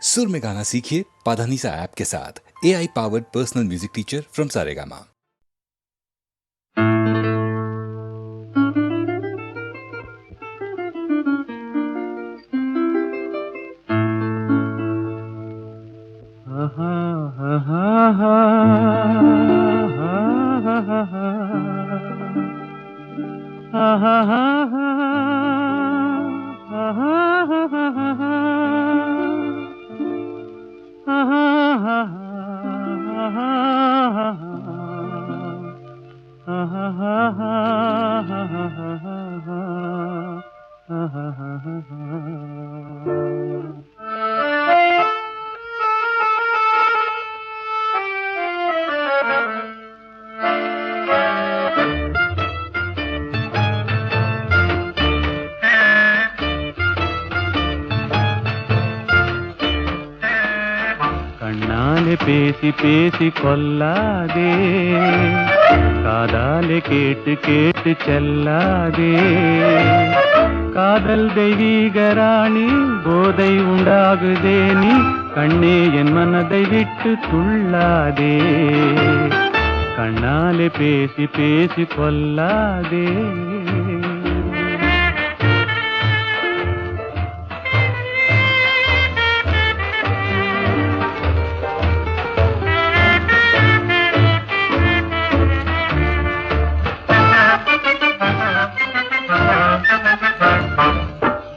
सुर में गाना सीखिए पाधानीसा ऐप के साथ। AI powered personal music teacher from Saregama. கண்ணாலே பேசி பேசி கொல்லாதே, காதாலே கேட்டு கேட்டு செல்லாதே. காதல் தெய்வீக ராணி, போதை உண்டாகுதே நீ, கண்ணே என் மனதை விட்டு துள்ளாதே. கண்ணாலே பேசி பேசி கொல்லாதே.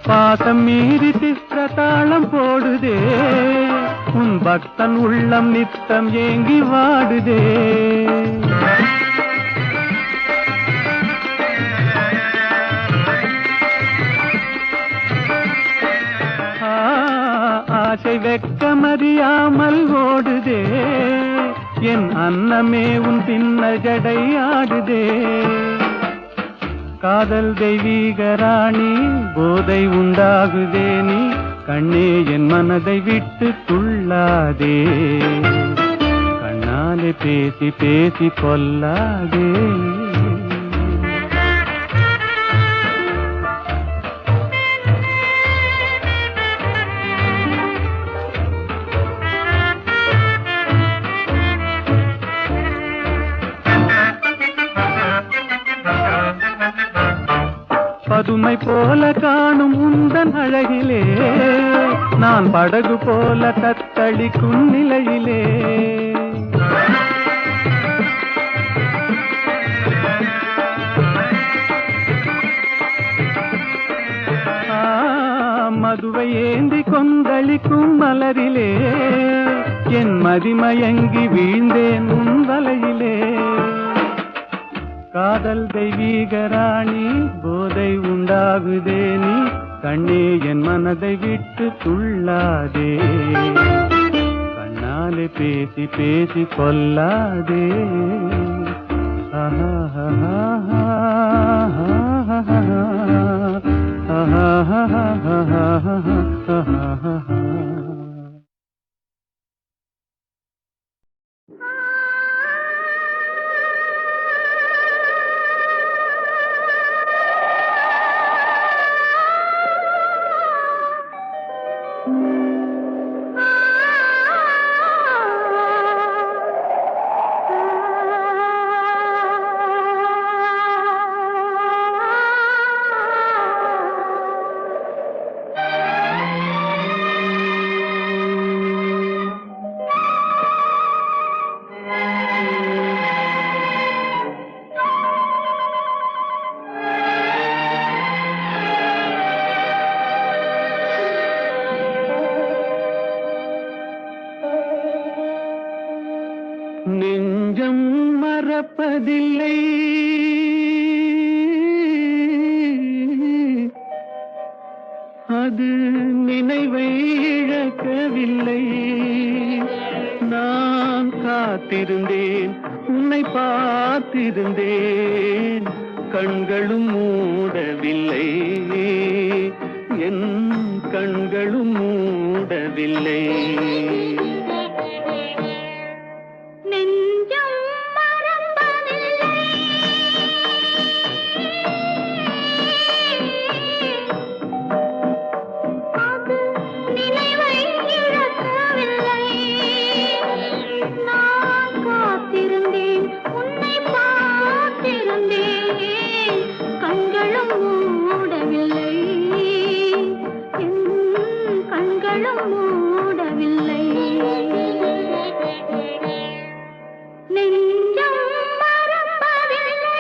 பாசம் மீறி சித்திரத்தாளம் போடுதே, உன் பக்தன் உள்ளம் நித்தம் ஏங்கி வாடுதே. ஆசை வெட்கமறியாமல் ஓடுதே, என் அன்னமே உன் பின்ன ஜடை ஆடுதே. காதல் தெய்வீக ராணி, போதை உண்டாகுதே நீ, கண்ணே என் மனதை விட்டு துள்ளாதே. கண்ணாலே பேசி பேசி கொல்லாதே. பதுமை போல காணும் உந்தன் அழகிலே, நான் படகு போல தத்தளிக்கும் நிலையிலே. மதுவை ஏந்தி கொந்தளிக்கும் மலரிலே, என் மதிமயங்கி வீழ்ந்தேன் உன் வலையிலே. காதல் தெய்வீக ராணி, போதை உண்டாகுதே நீ, கண்ணே என் மனதை விட்டு துள்ளாதே. கண்ணாலே பேசி பேசி கொல்லாதே. நெஞ்சம் மறப்பதில்லை, அது நினைவை இழக்கவில்லை. நான் காத்திருந்தேன், உன்னை பார்த்திருந்தேன், கண்களும் மூடவில்லை, என் கண்களும் மூடவில்லை. நினைவை இழக்க கண்களும் மூடவில்லை நெஞ்சம் மறப்பதில்லை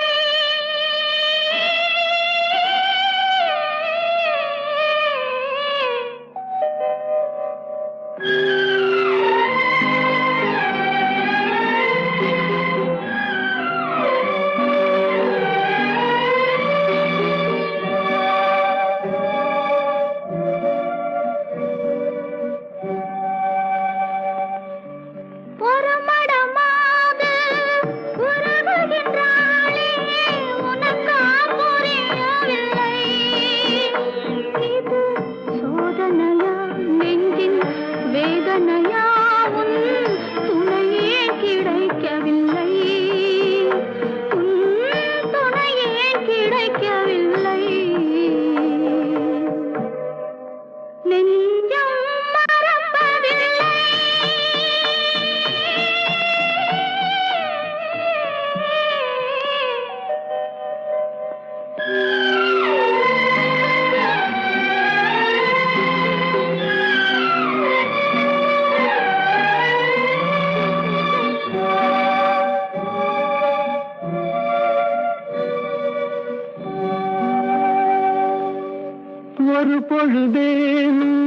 ஒரு பொழுதேனும்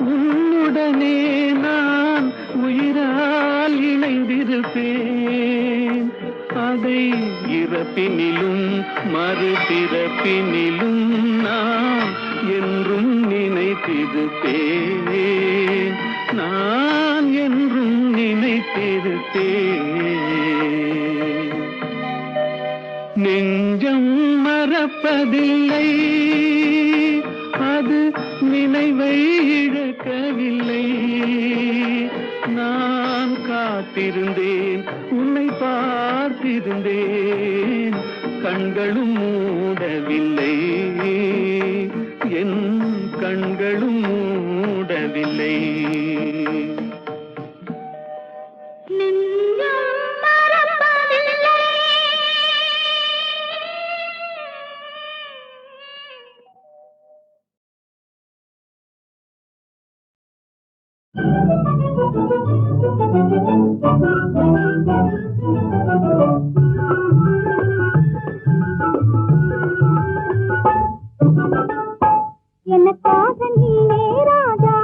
உன்னுடனே நான் உயிரால் இணைந்திருப்பேன் அதை இறப்பினிலும் மறுபிறப்பினிலும் நான் என்றும் நினைத்திருப்பேன் நான் என்றும் நினைத்திருப்பேன் நெஞ்சம் மறப்பதில்லை அது நினைவை இழக்கவில்லை நான் காத்திருந்தேன் உன்னை பார்த்திருந்தேன் கண்களும் மூடவில்லை என் கண்களும் மூடவில்லை எனக்காக நீயே ராஜா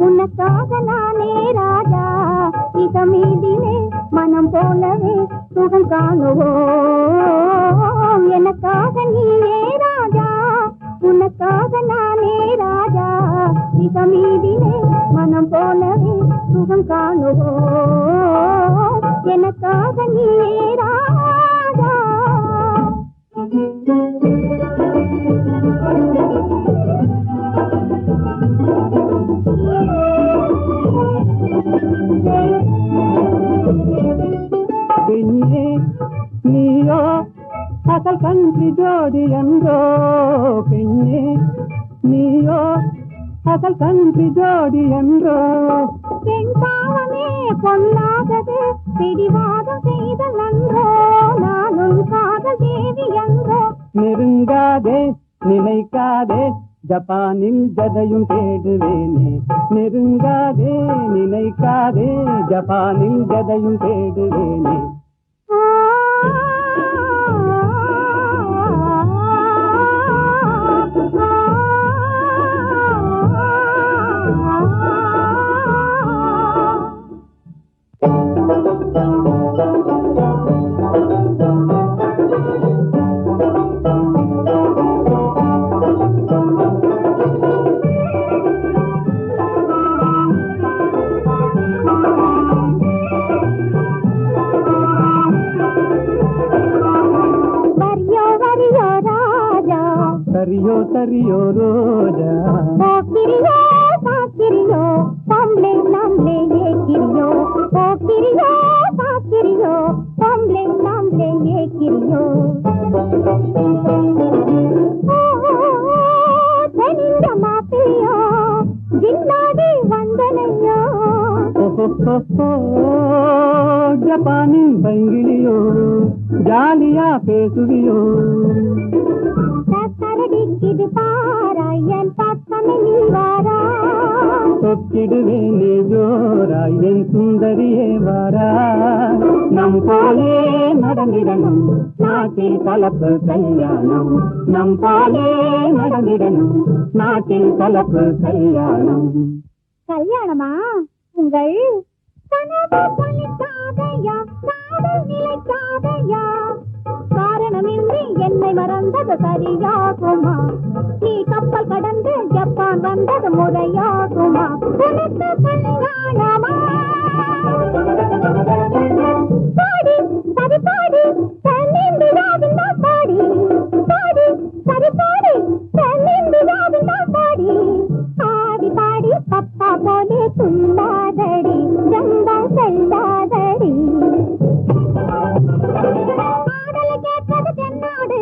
உனக்காக நானே ராஜா இதமீதிலே மனம் போலவே சுகம் காணுவோம் எனக்காக நீயே ராஜா உனக்காக நானே ராஜா இதமீதிலே மனம் போலவே சுகம் காணுவோம் எனக்காக நீயே ராஜா பெண்ணே நீயோ அசல் கன்றி ஜோடி என்றோ பெண்ணே நீயோ அசல் கன்றி ஜோடி என்றோ பெண் பாவமே பொல்லாதது பிடிவாதம் செய்த நன்றோ நானும் காதல் தேவி என்றோ நெருங்காதே நினைக்காதே ஜப்பானில் ஜதையும் தேடுவேனே நெருங்காதே நினைக்காதே ஜப்பானில் ஜதையும் தேடுவேனே Sario, sario, roja. Pokiriyo, pakiriyo, tamle, namle, ye kiriyo. Pokiriyo, pakiriyo, tamle, namle, ye kiriyo. Teninga mapiyo, jinnadi vandanayo. ஜப்பானின் பைங்கிலியோ ஜாலியா பேசுவியோ Tata காரடிக்குது பாராய் என் பக்கமே நீ வாரா தொத்திடுவேன் நீ ஜோராய் என் சுந்தரியே வாரா நம் போலே நடந்திடணும் நாட்டில் கலப்பு கல்யாணம் நம் போலே நடந்திடணும் நாட்டில் கலப்பு கல்யாணம் கல்யாணமா உங்கள் கனவு பலிக்காதையா காதல் நிலைக்காதையா காரணமின்றி என்னை மறந்தது சரியாகுமா நீ கப்பல் கடந்து ஜப்பான் வந்தது முறையாகுமா உனக்கு கல்யாணமா பாடி சரி பாடி தென்னிந்தியாவின் பாடி பாடி சரி பாடி தென்னிந்தியாவின் பாடி ஆடி பாடி பப்பா போலே துள்ளாதடி ஜம்பா செல்லாதடி ஆடலை கேட்டது தென்னாடு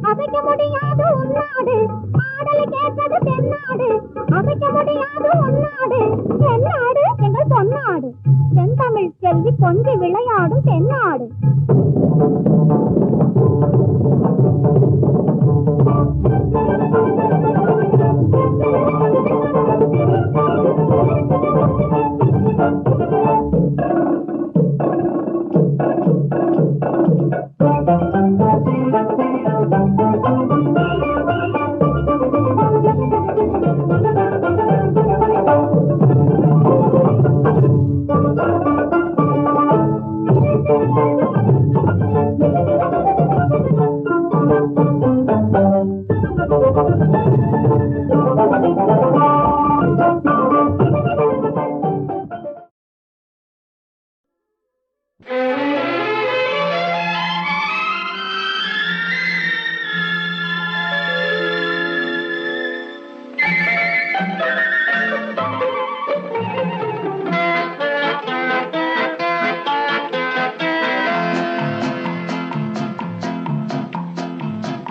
அசைக்க முடியாது உன்னாடு ஆடலை கேட்டது தென்னாடு அசைக்க முடியாது உன்னாடு தென்னாடு எங்கள் பொன்னாடு தென்தமிழ் செல்வி கொஞ்சி விளையாடும் தென்னாடு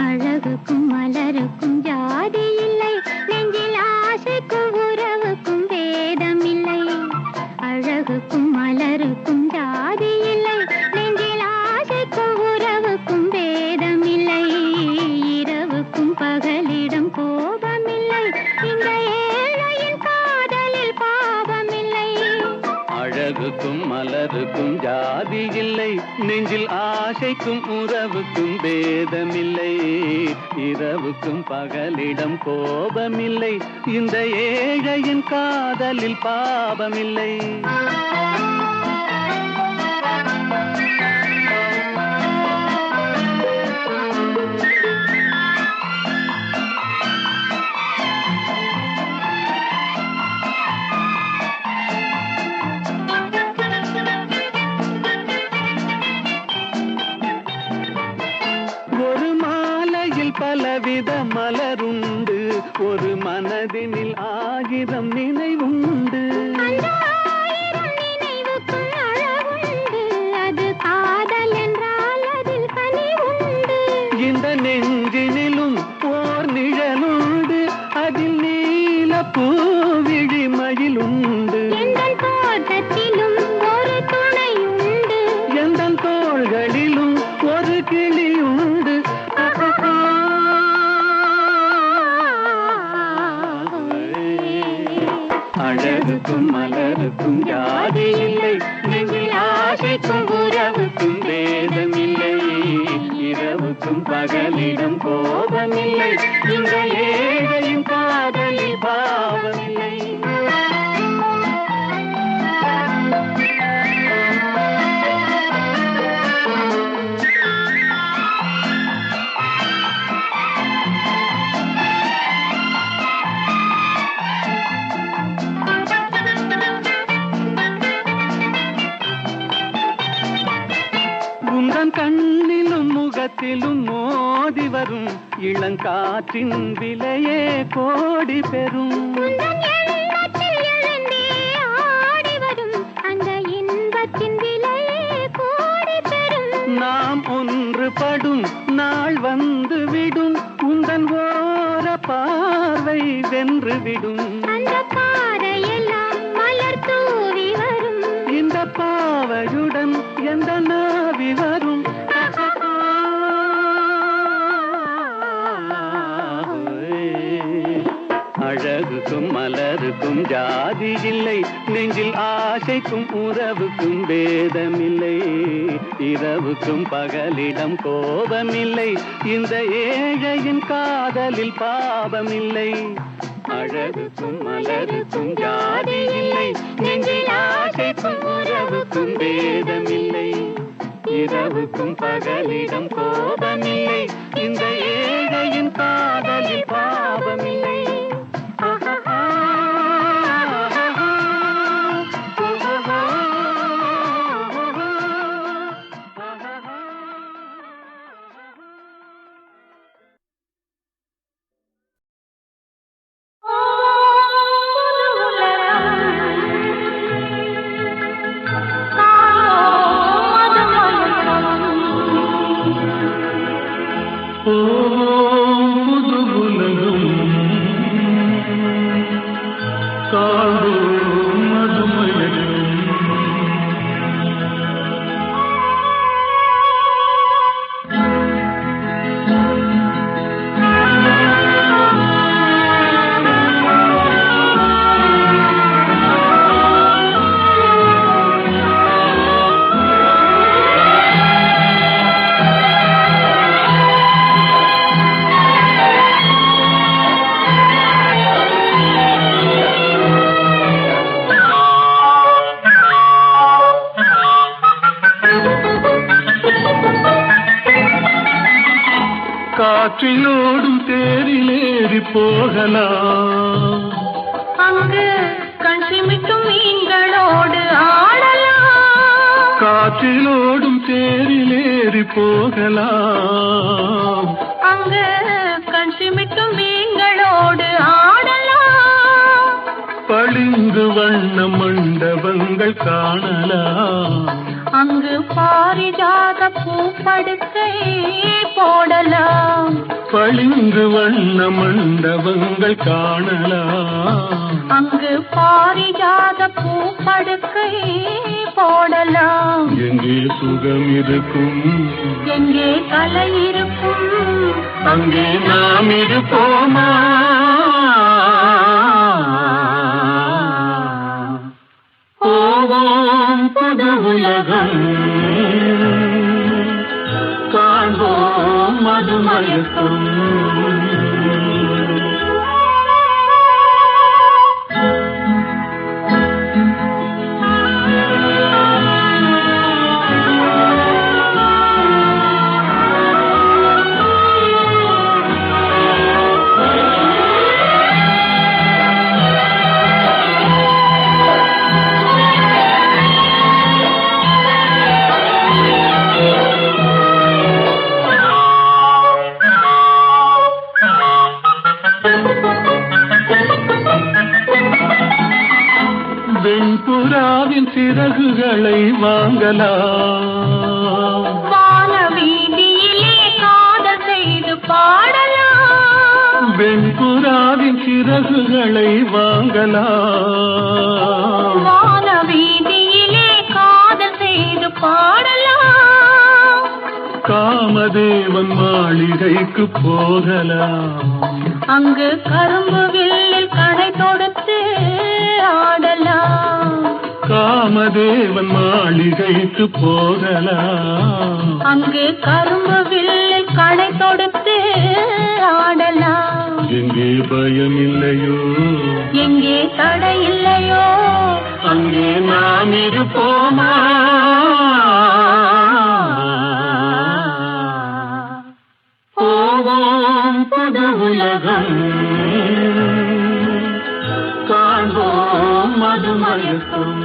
அழகுக்கும் மலருக்கும் ஜாதி இல்லை நெஞ்சில் ஆசைக்கும் உறவுக்கும் வேதம் இல்லை அழகுக்கும் மலருக்கும் ஜாதி இல்லை நெஞ்சில் ஆசைக்கும் உறவுக்கும் வேதம் இல்லை இரவுக்கும் பகலிடம் கோபமில்லை இந்த ஏழையின் காதலில் பாவமில்லை அழகுக்கும் மலருக்கும் ஜாதி இல்லை நெஞ்சில் ஆசைக்கும் உறவுக்கும் பேதமில்லை இரவுக்கும் பகலிடம் கோபமில்லை இந்த ஏழையின் காதலில் பாவமில்லை பலவித மலருண்டு ஒரு மனதினில் ஆயிரம் நினைவுண்டு அது காதல் என்றால் அதில் கனிவுண்டு இந்த நெஞ்சினிலும் ஓர் நிழலுண்டு அதில் நீல பூவிழிமயிலுண்டு எங்கள் தோட்டத்திலும் ஒரு துணையுண்டு எந்தன் தோள்களிலும் ஒரு கிளியுண்டு அழகுக்கும் மலருக்கும் ஜாதி இல்லை நெஞ்சில் ஆசைக்கும் உறவுக்கும் வேதமில்லை இரவுக்கும் பகலிடம் கோபமில்லை இந்த ஏழையும் காதலில் பாவமில்லை கண்ணிலும் முகத்திலும் மோதி வரும் இளங்காற்றின் விலையே கோடி பெறும் நாம் ஒன்றுபடும் நாள் வந்து விடும் உந்தன் ஓர பார்வை வென்று விடும் இந்த பாவையுடன் எந்த நாவி வரும் மலருக்கும் ஜாதி இல்லை, நெஞ்சில் ஆசைக்கும் உறவுக்கும் வேதமில்லை, இரவுக்கும் பகலிடம் கோபமில்லை, இந்த ஏழையின் காதலில் பாவமில்லை. அழகுக்கும் மலருக்கும் ஜாதி இல்லை, நெஞ்சில் ஆசைக்கும் உறவுக்கும் வேதமில்லை, இரவுக்கும் பகலிடம் கோபமில்லை, இந்த ஏழையின் காதலில் பாவமில்லை. காற்றிலோடும் தேரிலேறி போகலாம், அங்கு கண்சிமிக்கும் மீன்களோடு ஆடலாம். காற்றிலோடும் தேரிலேறி போகலாம், அங்கு கண்சிமிக்கும் மீன்களோடு ஆடலாம். பளிங்கு வண்ண மண்டபங்கள் காணலாம், அங்கு பாரிஜாத பூப்படுக்கை போடலாம். பளிங்கு வண்ண மண்டபங்கள் காணலாம், அங்கு பாரிஜாத பூப்படுக்கை போடலாம். எங்கே சுகம் இருக்கும், எங்கே கலை இருக்கும், அங்கே நாம் இருப்போமா? போவோம் புது உலகம், காண்போம் மதுமயக்கம். வெண்புறாவின் சிறகுகளை வாங்கலாம், வான வீதியிலே காதல் செய்து பாடலாம். வெண்புறாவின் சிறகுகளை வாங்கலாம், வான வீதியிலே காதல் செய்து பாடலாம். காமதேவன் மாளிகைக்கு போகலாம், அங்கு கரும்பு வில்லில் கடை தொடுத்து ஆடலாம். காமதேவன் மாளிகைக்கு போகலாம், அங்கு கரும்பு வில்லில் கடை தொடுத்து ஆடலாம். எங்கே பயம் இல்லையோ, எங்கே தடை இல்லையோ, அங்கே நாம் இருப்போமா? போவோம் புது உலகம், காண்போம் மதுமயக்கம்.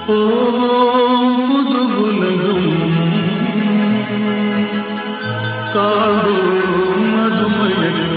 போவோம் புது உலகம், காண்போம் மதுமயக்கம்.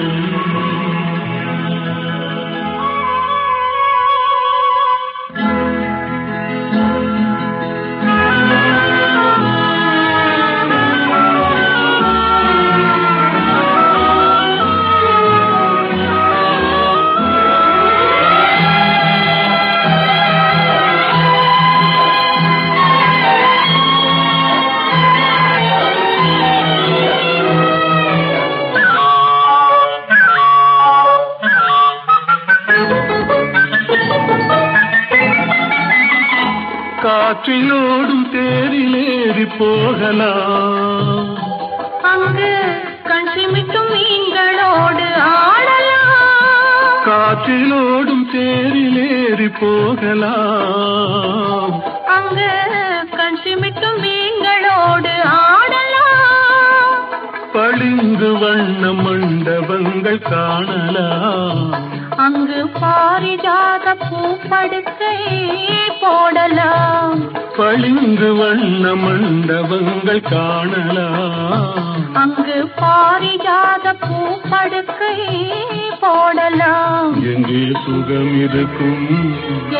காற்றிலோடும் தேரிலேறி போகலாம். அங்கு கண் சிமிட்டும் மீன்களோடு ஆடலாம். காற்றிலோடும் தேரிலேறி போகலாம். அங்கு கண் சிமிட்டும் மீன்களோடு ஆடலாம். பளிங்கு வண்ண மண்டபங்கள் காணலாம். அங்கு பாரிஜாத பூப்படுக்கை போடலாம். பளிங்கு வண்ண மண்டபங்கள் காணலாம். அங்கு பாரிஜாத பூப்படுக்கை போடலாம். எங்கே சுகம் இருக்கும்,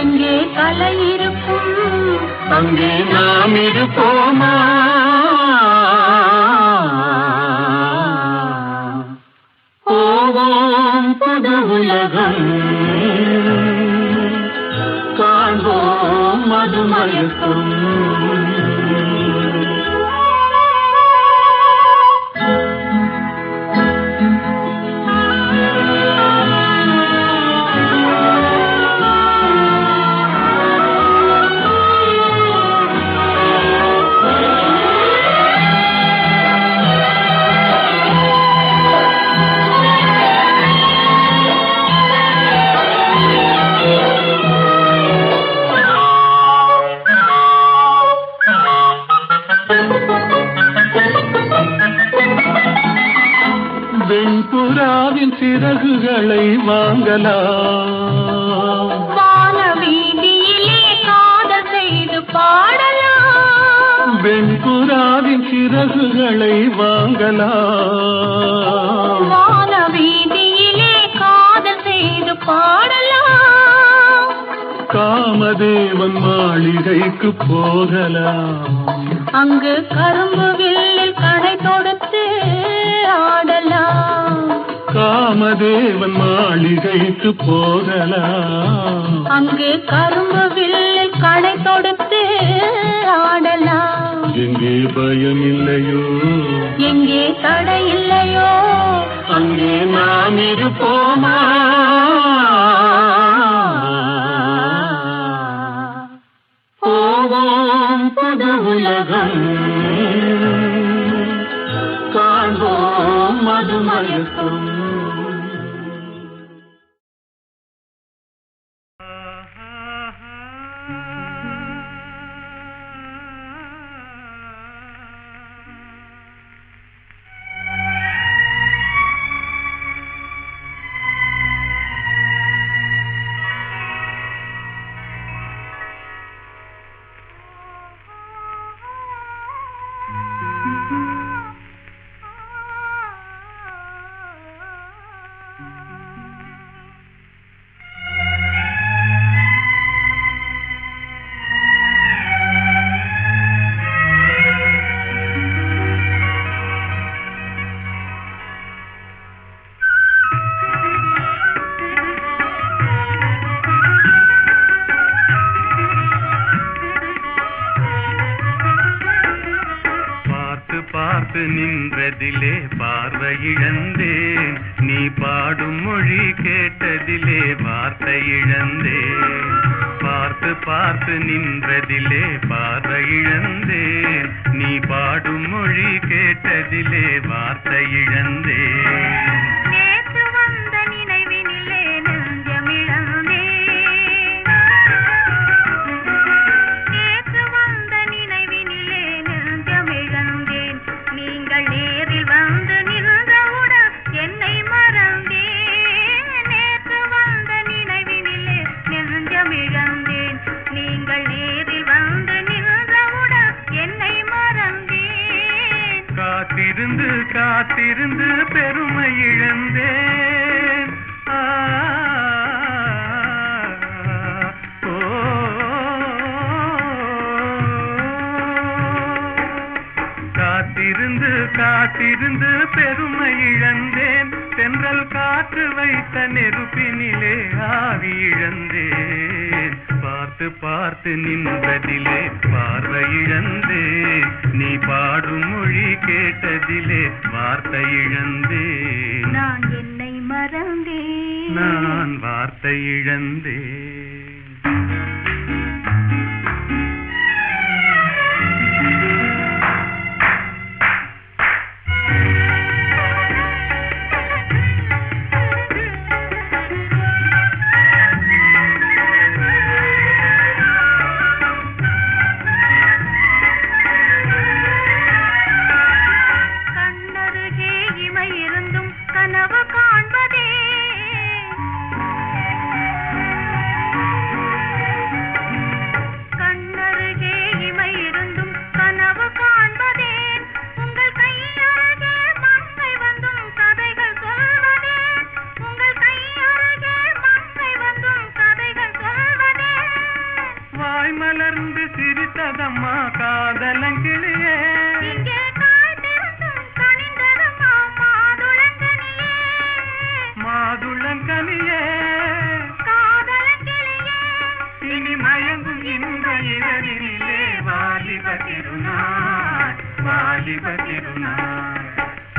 எங்கே கலை இருக்கும், அங்கே நாம் இருப்போமா? போவோம் புது உலகம், காண்போம் மதுமயக்கம். வெண்புறாவின் சிறகுகளை வாங்கலாம். வான வீதியிலே காதல் செய்து பாடலாம். வெண்புறாவின் சிறகுகளை வாங்கலாம். வான வீதியிலே காதல் செய்து பாடலாம். காமதேவன் மாளிகைக்கு போகலாம். அங்கு கரும்பு வில்லில் கடை தொடுத்து ஆடலாம். காமதேவன் மாளிகைக்கு போகலாம். அங்கு கரும்பு வில்லில் கடை தொடுத்து ஆடலாம். எங்கே பயம் இல்லையோ, எங்கே தடை இல்லையோ, அங்கே நாம் இருப்போமா? போவோம் புது உலகம், காண்போம் மதுமயக்கம். பார்த்து நின்றதிலே பார்வை இழந்தேன், நீ பாடும் மொழி கேட்டதிலே வார்த்தை இழந்தேன். பார்த்து பார்த்து நின்றதிலே பார்வை இழந்தேன், நீ பாடும் மொழி கேட்டதிலே வார்த்தை இழந்தேன். நேற்று வந்த நினைவினிலே நெஞ்சமிழந்தேன். நேற்று வந்த நினைவினிலே நெஞ்சமிழந்தேன். நீங்கள் நேரில் வந்து நின்றவுடன் என்னை மறந்தேன். நேற்று வந்த நினைவினிலே நெஞ்சமிழந்தேன். நீங்கள் நேரில் வந்து நின்றவுடன் என்னை மறந்தேன். காத்திருந்து காத்திருந்து பெருமை இழந்தேன். காத்திருந்து காத்திருந்து பெருமை இழந்தேன். தென்றல் காற்று வைத்த நெருப்பினிலே ஆவி இழந்தேன். பார்த்து பார்த்து நின்றதிலே பார்வை இழந்தேன், நீ பாடும் மொழி கேட்டதிலே வார்த்தை இழந்தேன். நான் என்னை மறந்தேன். நான் வார்த்தை இழந்தேன். காய் மலர்ந்து சிரித்ததம்மா காதலங்கிளியே இங்கே காய்ந்திருந்தும் கனிந்ததம்மா மாதுளங்கனியே மாதுளங்கனியே காதலங்கிளியே இனி மயங்கும் இந்த இரவினிலே வாலிப திருநாள் வாலிப திருநாள்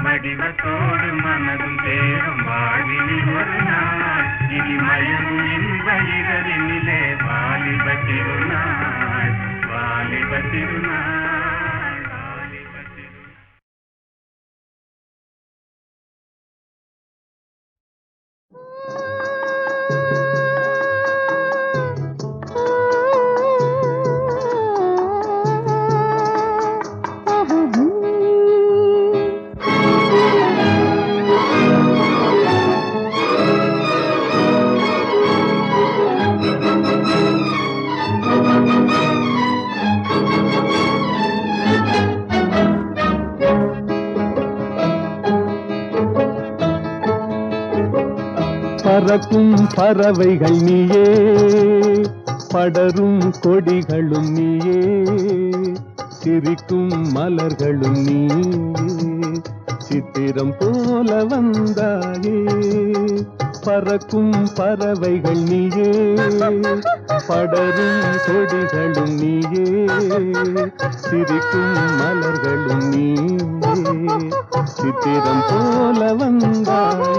வடிவத்தோடு மனதும் தேரும் வாழ்வினில் ஒரு நாள் இனி மயங்கும் இந்த இரவினிலே வாலிப திருநாள் வாலிப திருநாள் வாலிப திருநாள். பறக்கும் பறவைகள் நீயே படரும் கொடிகளும் நீயே சிரிக்கும் மலர்களும் நீயே சித்திரம் போல வந்தாயே பறக்கும் பறவைகள் நீயே படரும் கொடிகளும் நீயே சிரிக்கும் மலர்களும் நீயே சித்திரம் போல வந்தாயே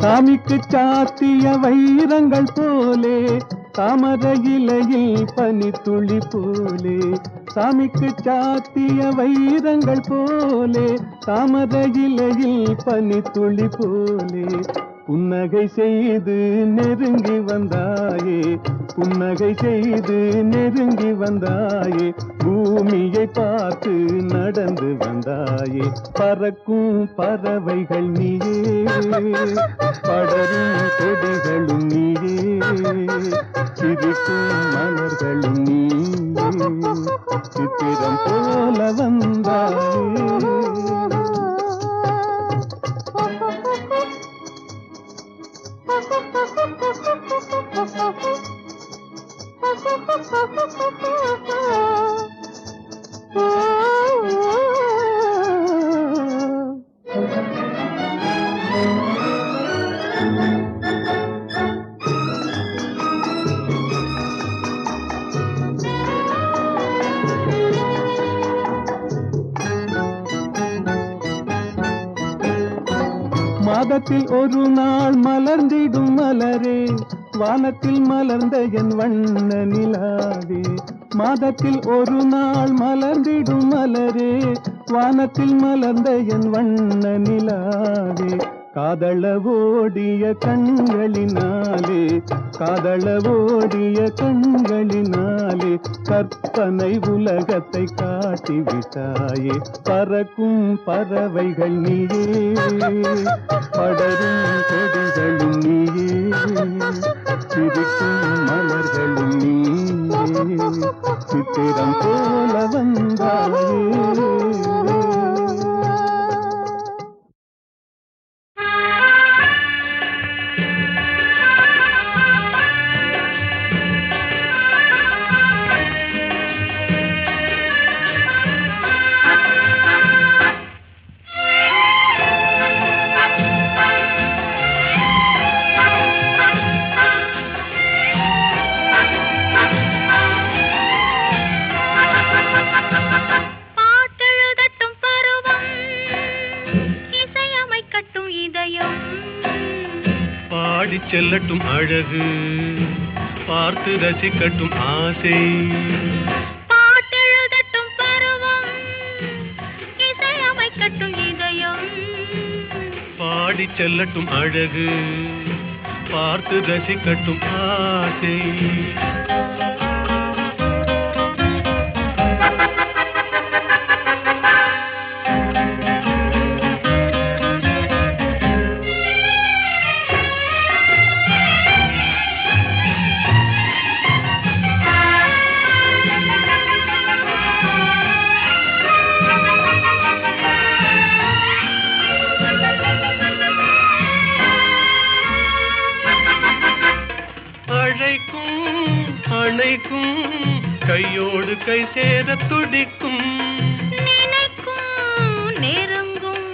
சாமிக்கு சாத்திய வைரங்கள் போலே தாமர இலையில் பனித்துளி போலே சாமிக்கு சாத்திய வைரங்கள் போலே தாமர இலையில் பனித்துளி போலே புன்னகை செய்து நெருங்கி வந்தாயே புன்னகை செய்து நெருங்கி வந்தாயே பூமியை பார்த்து நடந்து வந்தாயே பறக்கும் பறவைகள் நீயே படரும் கொடிகளும் நீயே சிரிக்கும் மலர்களும் நீயே சித்திரம் போல வந்தாயே மாதத்தில் ஒரு நாள் மலர்ந்திடும் மலரே வானத்தில் மலர்ந்த என் வண்ண நிலாவே மாதத்தில் ஒரு நாள் மலர்ந்திடும் மலரே வானத்தில் மலர்ந்த என் வண்ண நிலாவே காதளவோடிய கண்களினாலே காதளவோடிய கண்களினாலே கற்பனை உலகத்தை காட்டிவிட்டாயே பறக்கும் பறவைகள் நீயே படரும் கொடிகளும் நீயே சிரிக்கும் மலர்களும் நீயே சித்திரம் போல வந்தாயே செல்லட்டும் அழகு பார்த்து ரசிக்கட்டும் ஆசை பாட்டெழுதட்டும் பருவம் இசையமைக்கட்டும் இதயம் பாடி செல்லட்டும் அழகு பார்த்து ரசிக்கட்டும் ஆசை. கையோடு கை சேர துடிக்கும், நினைக்கும் நெருங்கும்,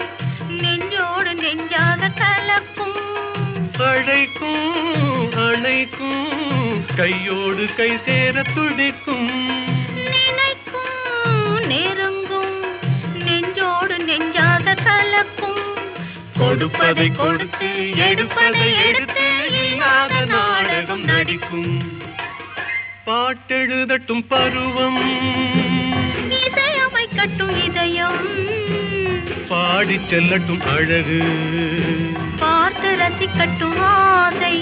நெஞ்சோடு நெஞ்சாக கலக்கும். அழைக்கும் அணைக்கும் கையோடு கை சேர துடிக்கும், நினைக்கும் நெருங்கும், நெஞ்சோடு நெஞ்சாக கலக்கும். கொடுப்பதை கொடுத்து எடுப்பதை எடுத்து இல்லாத நாடகம் நடிக்கும். பாட்டெழுதட்டும் பருவம், இசையமைக்கட்டும் இதயம், பாடிச் செல்லட்டும் அழகு, பார்த்து ரசிக்கட்டும் ஆசை.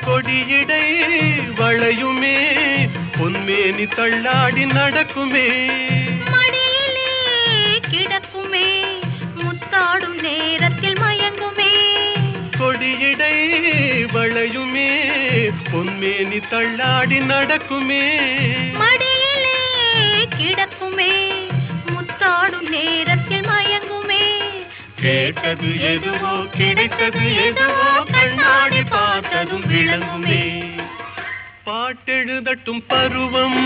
கொடியிடை வளையுமே பொன்மேனி தள்ளாடி நடக்குமே, மடியிலே கிடக்குமே முத்தாடும் நேரத்தில் மயங்குமே. கொடியிடை வளையுமே பொன்மேனி தள்ளாடி நடக்குமே, மடியிலே கிடக்குமே முத்தாடும் நேரத்தில் மயங்குமே. கேட்டது எதுவோ கிடைத்தது எதுவோ கண்ணாடி பார்த்ததும் விளங்குமே. பாட்டெழுதட்டும் பருவம்,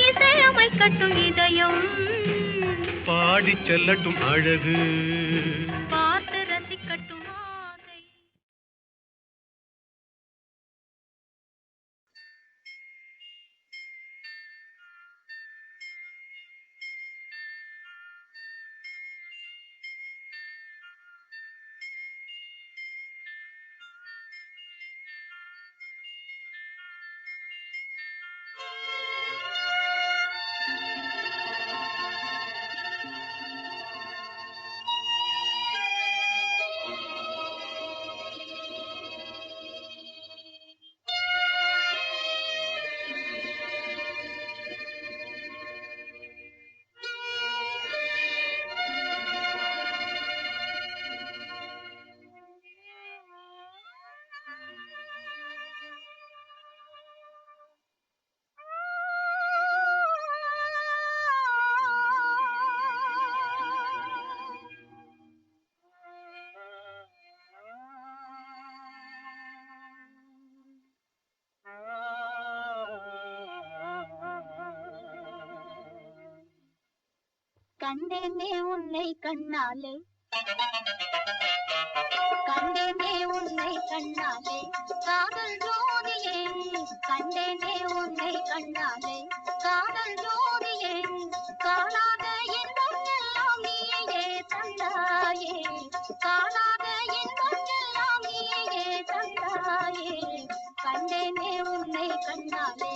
இசையமைக்கட்டும் இதயம், பாடிச் செல்லட்டும் அழகு, பார்த்து ரசிக்கட்டும் ஆசை. கண்டேனே உன்னை கண்ணாலே, கண்டேனே உன்னை கண்ணாலே, காதல் ஜோதியே. கண்டேனே உன்னை கண்ணாலே, காதல் ஜோதியே. காணாத இன்பம் எல்லாம் நீயே தந்தாயே, காணாத இன்பம் எல்லாம் நீயே தந்தாயே. கண்டேனே உன்னை கண்ணாலே,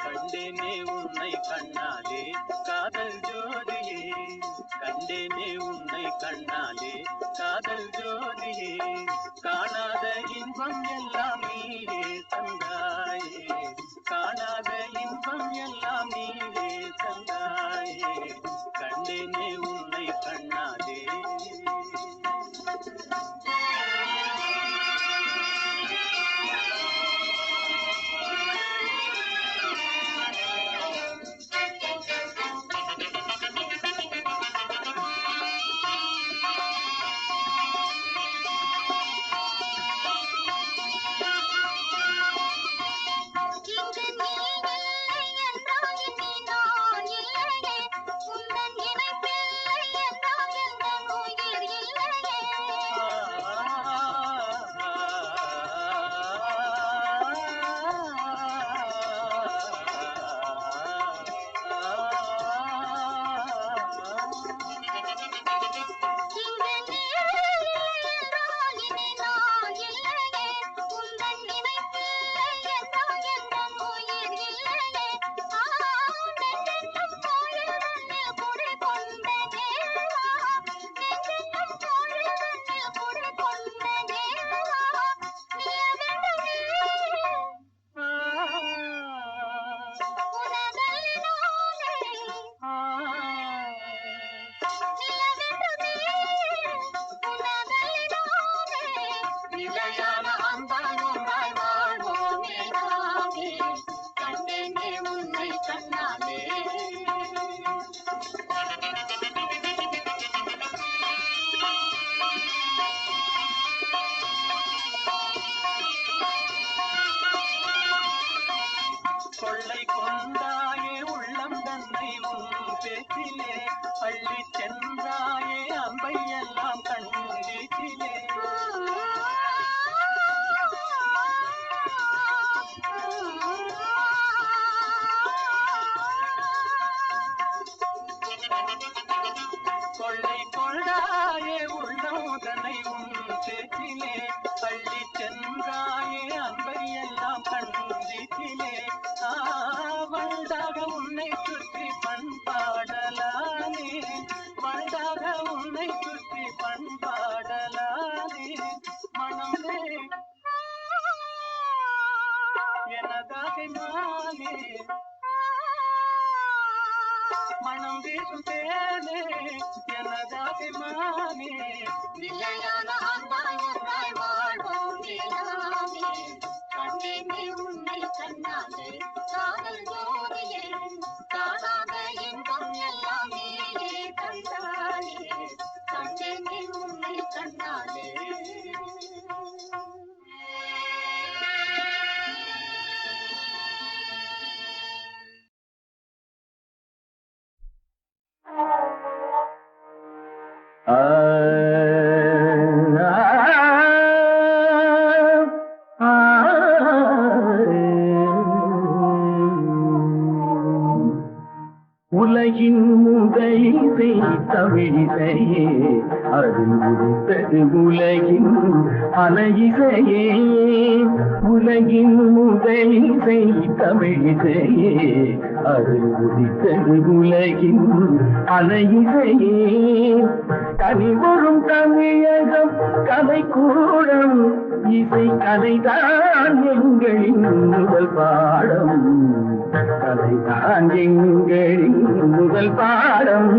கண்டேனே உன்னை கண்ணாலே காதல் ஜோதியே. கண்டேனே உன்னை கண்ணாலே காதல் ஜோதியே. காணாத இன்பம் எல்லாம் நீயே தந்தாயே, காணாத இன்பம் எல்லாம் நீயே தந்தாயே. கண்டேனே உன்னை கண்ணாலே. அள்ளி சென்றாயே அம்பை எல்லாம் கண் வீட்டிலே கொள்ளை கொண்டாயே உள்ளோதனை உன் பேச்சிலே பள்ளி சென்றாயே அன்பை எல்லாம் கண்டித்திலே வண்டாக உன்னை சுற்றி பண்பாடலானே வண்டாக உன்னை சுற்றி பண்பாடலானே மனமே எனதாகை மானே மனம் வீசும் தேனே எனதாகை மானே நிலையான அன்பாய் ஒன்றாய் வாழ்வோம் நிலாவே கண்டேனே உன்னை கண்ணாலே காதல் ஜோதியே காணாத இன்பம் எல்லாம் நீயே தந்தாயே கண்டேனே உன்னை கண்ணாலே உலகின் முதலிசை தமிழிசையே அதில் உதித்தது உலகின் அலையிசையே உலகின் முதலிசை தமிழிசையே அதில் உதித்தது உலகின் அலையிசையே கனிவரும் தமிழகம் கலைக்கூடம் இசை கலைதான் எங்களின் முதல் பாடம் கலைதான் எங்களின் முதல் பாடம்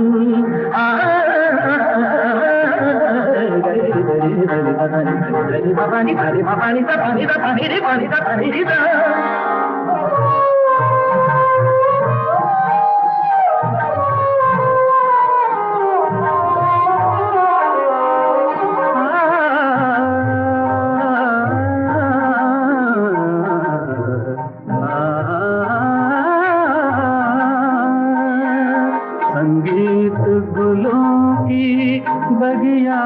संगीत गुलों की बगिया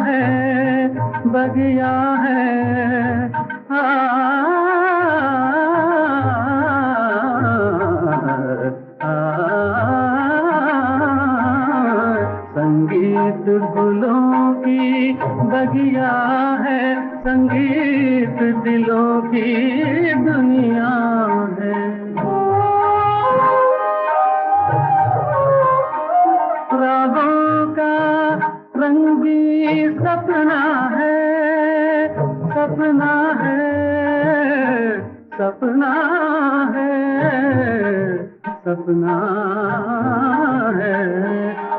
है संगीत गुलों की बगिया है संगीत दिलों की दुनिया है रागों का रंगी सपना है सपना है सपना है सपना है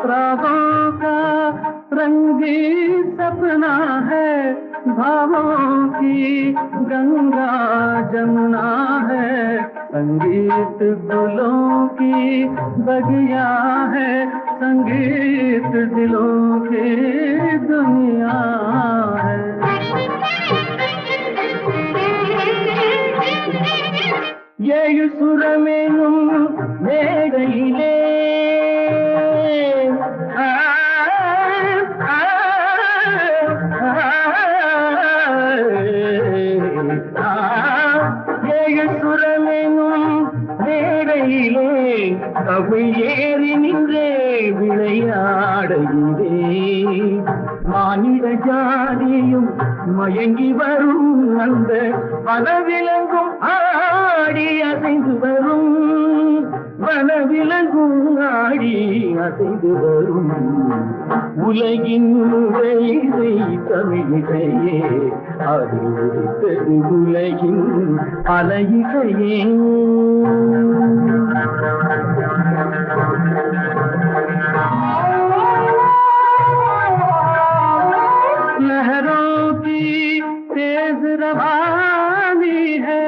रागों का रंगी सपना है भावों की गंगा जमुना है संगीत गुलों की बगिया है संगीत दिलों की दुनिया है ஏழு சுரமேனும் மேடையிலே ஏழு சுரமேனும் மேடையிலே கவி ஏறி நின்றே விளையாடையிலே மானிட ஜாதியும் மயங்கி வரும் அந்த வனவிலங்கும் ஆடி அசைந்து வரும் வனவிலங்கும் ஆடி அசைந்து வரும் உலகின் இசை தமிழிசையே அதில் உதித்தது உலகின் அலையிசையே लहरों की तेज रवानी है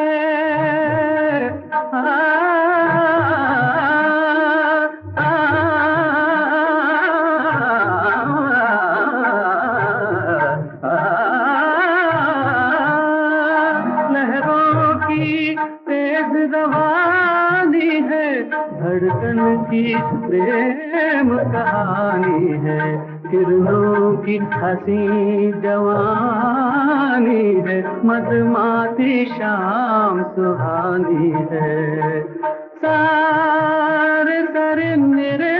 लहरों की तेज रवानी कहानी है, धड़कन की प्रेम कहानी है, किरणों की हंसी जवानी है, मधुमाती शाम सुहानी है। सारे सरे मेरे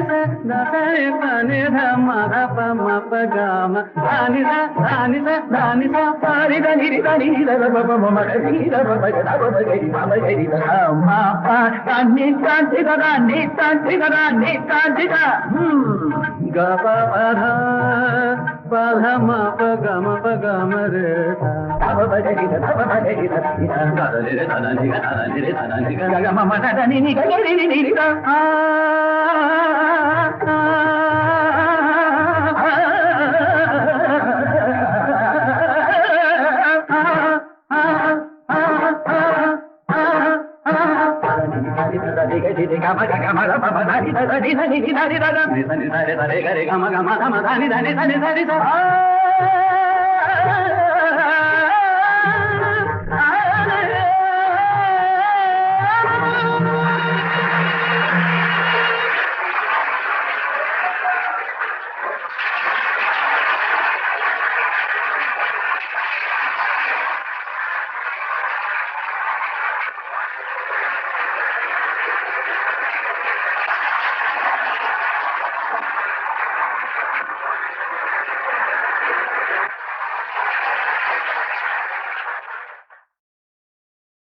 दारे पानी धमा धपा मा पगामा दानी सा पारी दानी दानी दा बाबा ममा दी दा बाबा दा बाबा गई मामा गई दा मा पा दानी दानी दा दानी दानी दा दानी दानी दा गा पा धा पा धा मा पगामा रे दा बाबा गई दा बाबा गई दा दा रे दा दानी गा गा मामा दा दानी नी गा नी नी दा